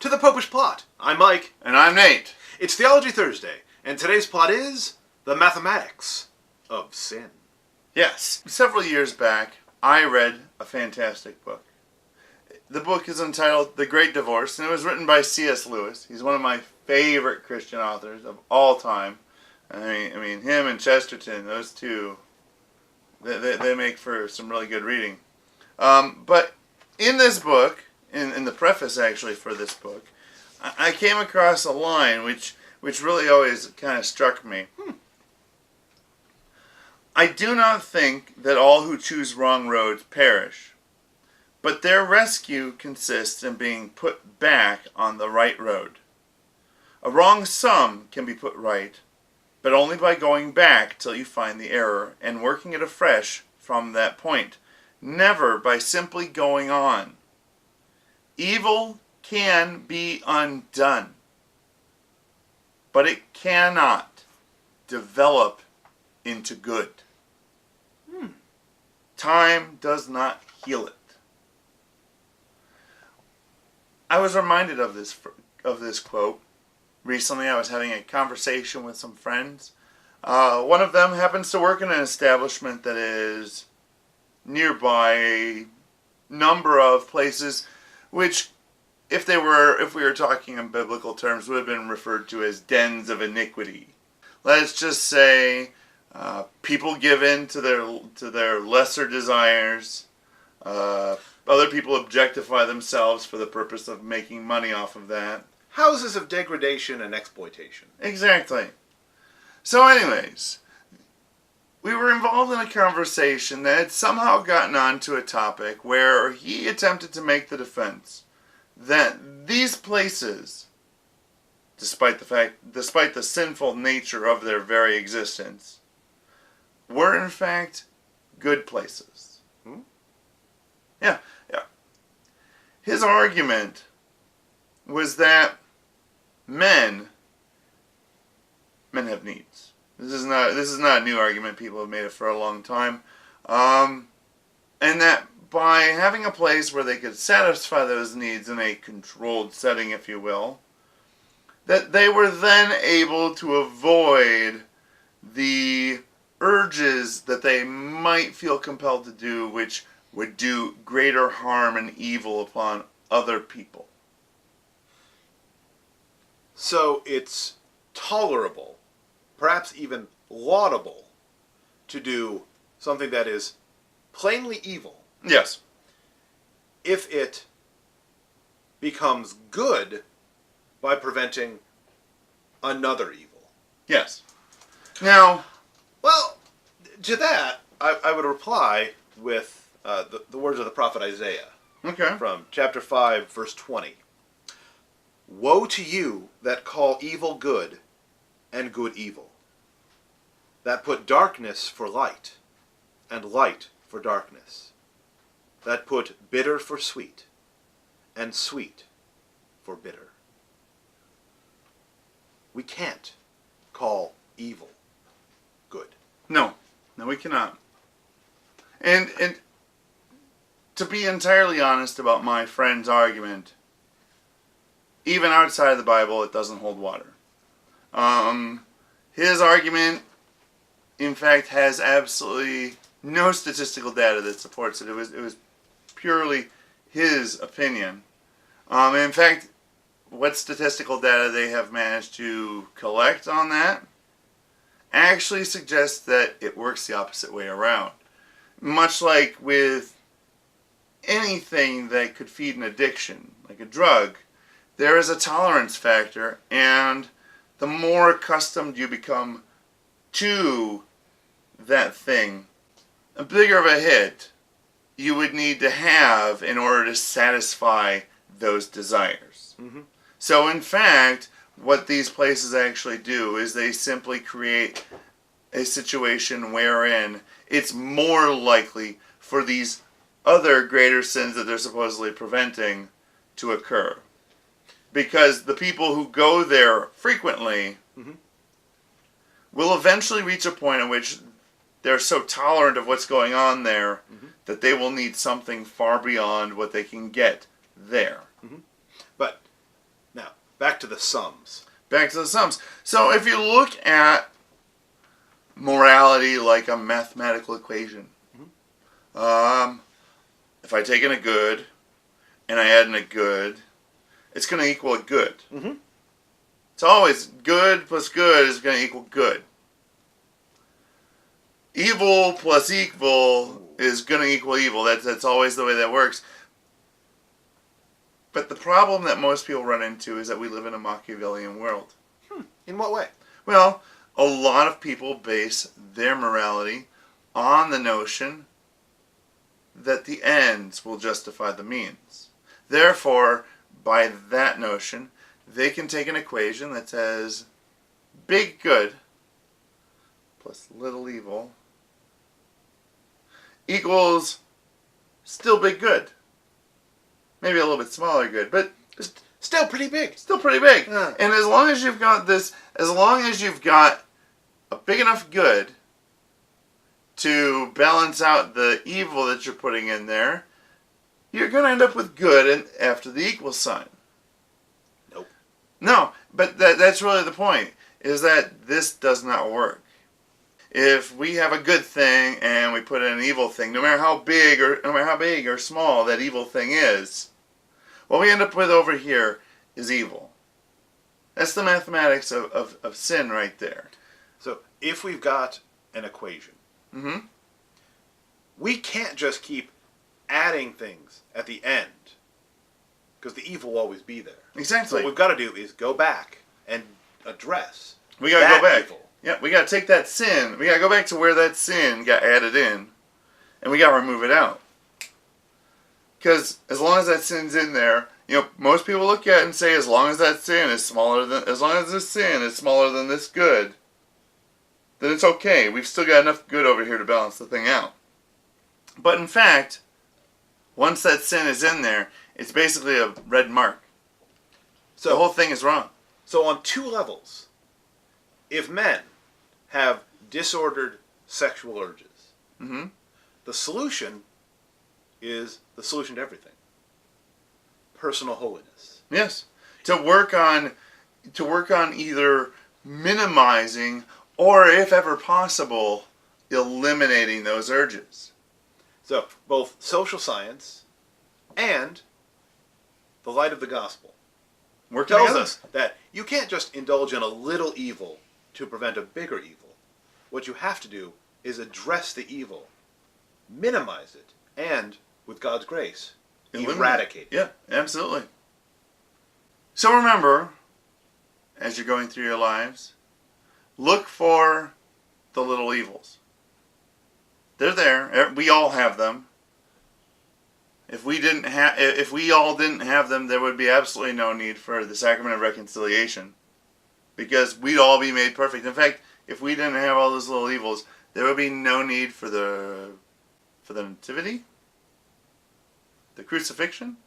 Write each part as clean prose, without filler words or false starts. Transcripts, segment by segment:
to the Popish plot. I'm Mike. And I'm Nate. It's Theology Thursday, and today's plot is the mathematics of sin. Yes. Several years back, I read a fantastic book. The book is entitled The Great Divorce, and it was written by C.S. Lewis. He's one of my favorite Christian authors of all time. I mean, him and Chesterton, those two, they make for some really good reading. But in this book, in the preface actually for this book, I came across a line which really always kind of struck me. I do not think that all who choose wrong roads perish, but their rescue consists in being put back on the right road. A wrong sum can be put right, but only by going back till you find the error and working it afresh from that point, never by simply going on. Evil can be undone, but it cannot develop into good. Time does not heal it. I was reminded of this quote. Recently I was having a conversation with some friends. One of them happens to work in an establishment that is nearby a number of places which, if we were talking in biblical terms, would have been referred to as dens of iniquity. Let's just say people give in to their lesser desires. Other people objectify themselves for the purpose of making money off of that. Houses of degradation and exploitation. Exactly. So anyways, we were involved in a conversation that had somehow gotten onto a topic where he attempted to make the defense that these places, despite the sinful nature of their very existence, were in fact good places. Yeah. His argument was that men have needs. This is not a new argument. People have made it for a long time, and that by having a place where they could satisfy those needs in a controlled setting, if you will, that they were then able to avoid the urges that they might feel compelled to do, which would do greater harm and evil upon other people. So it's tolerable, perhaps even laudable, to do something that is plainly evil. Yes. If it becomes good by preventing another evil. Yes. Now, well, to that, I would reply with the words of the prophet Isaiah. okay. From chapter 5, verse 20. Woe to you that call evil good and good evil, that put darkness for light and light for darkness, that put bitter for sweet and sweet for bitter. We can't call evil good. No, we cannot. And to be entirely honest about my friend's argument, even outside of the Bible, it doesn't hold water. His argument, in fact, has absolutely no statistical data that supports it. It was purely his opinion. In fact, what statistical data they have managed to collect on that actually suggests that it works the opposite way around. Much like with anything that could feed an addiction, like a drug, there is a tolerance factor, and the more accustomed you become to that thing, a bigger of a hit you would need to have in order to satisfy those desires. So in fact, what these places actually do is they simply create a situation wherein it's more likely for these other greater sins that they're supposedly preventing to occur. Because the people who go there frequently will eventually reach a point at which they're so tolerant of what's going on there that they will need something far beyond what they can get there. But Back to the sums. Back to the sums. So if you look at morality like a mathematical equation, if I take in a good and I add in a good, it's going to equal a good. Mm-hmm. It's always good plus good is going to equal good. Evil plus evil is going to equal evil. That's always the way that works. But the problem that most people run into is that we live in a Machiavellian world. In what way? Well, a lot of people base their morality on the notion that the ends will justify the means. Therefore, by that notion, they can take an equation that says big good plus little evil equals still big good. Maybe a little bit smaller good, but Still pretty big. still pretty big. Yeah. And as long as you've got this, as long as you've got a big enough good to balance out the evil that you're putting in there, you're going to end up with good after the equal sign. Nope. No, but that's really the point, is that this does not work. If we have a good thing and we put in an evil thing, no matter how big or small that evil thing is, what we end up with over here is evil. That's the mathematics of sin right there. So if we've got an equation, Mm-hmm. we can't just keep adding things at the end, because the evil will always be there. Exactly. What we've got to do is go back and address We got to that go back. evil. Yeah, we got to take that sin. We got to go back to where that sin got added in, and we got to remove it out. Because as long as that sin's in there, most people look at it and say, as long as this sin is smaller than this good, then it's okay. We've still got enough good over here to balance the thing out. But in fact, once that sin is in there, it's basically a red mark. So the whole thing is wrong. So on two levels, if men have disordered sexual urges, Mm-hmm. the solution is the solution to everything. Personal holiness. Yes. To work on either minimizing or, if ever possible, eliminating those urges. So both social science and the light of the gospel Work tells together. us that you can't just indulge in a little evil to prevent a bigger evil. What you have to do is address the evil, minimize it, and, with God's grace, eradicate it. Yeah, absolutely. So remember, as you're going through your lives, look for the little evils. They're there. We all have them. If we all didn't have them, there would be absolutely no need for the sacrament of reconciliation, because we'd all be made perfect. In fact, if we didn't have all those little evils, there would be no need for the nativity, the crucifixion,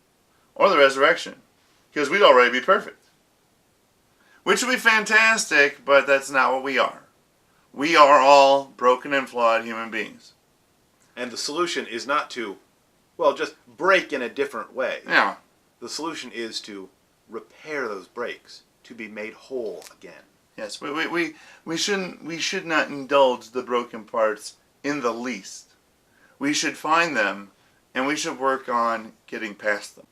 or the resurrection, because we'd already be perfect. Which would be fantastic, but that's not what we are. We are all broken and flawed human beings. And the solution is not to, just break in a different way. Yeah. The solution is to repair those breaks, to be made whole again. Yes, we should not indulge the broken parts in the least. We should find them, and we should work on getting past them.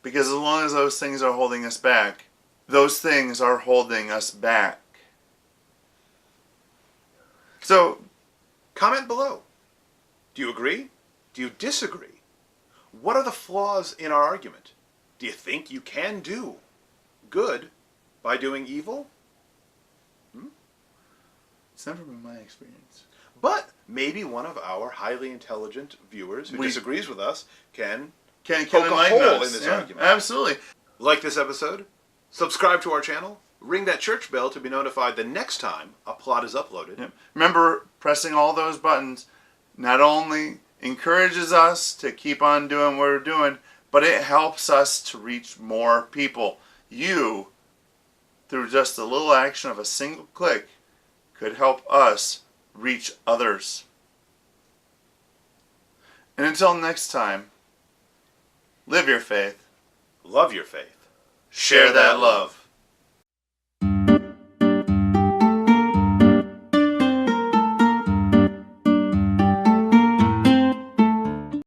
Because as long as those things are holding us back, those things are holding us back. So, Comment below. Do you agree? Do you disagree? What are the flaws in our argument? Do you think you can do good by doing evil? it's never been my experience. But maybe one of our highly intelligent viewers who disagrees with us can Can poke a enlighten hole us. in this Yeah, argument. absolutely. Like this episode? Subscribe to our channel. Ring that church bell to be notified the next time a plot is uploaded. Yep. Remember, pressing all those buttons not only encourages us to keep on doing what we're doing, but it helps us to reach more people. You, through just a little action of a single click, could help us reach others. And until next time, live your faith, Love your faith. share that love.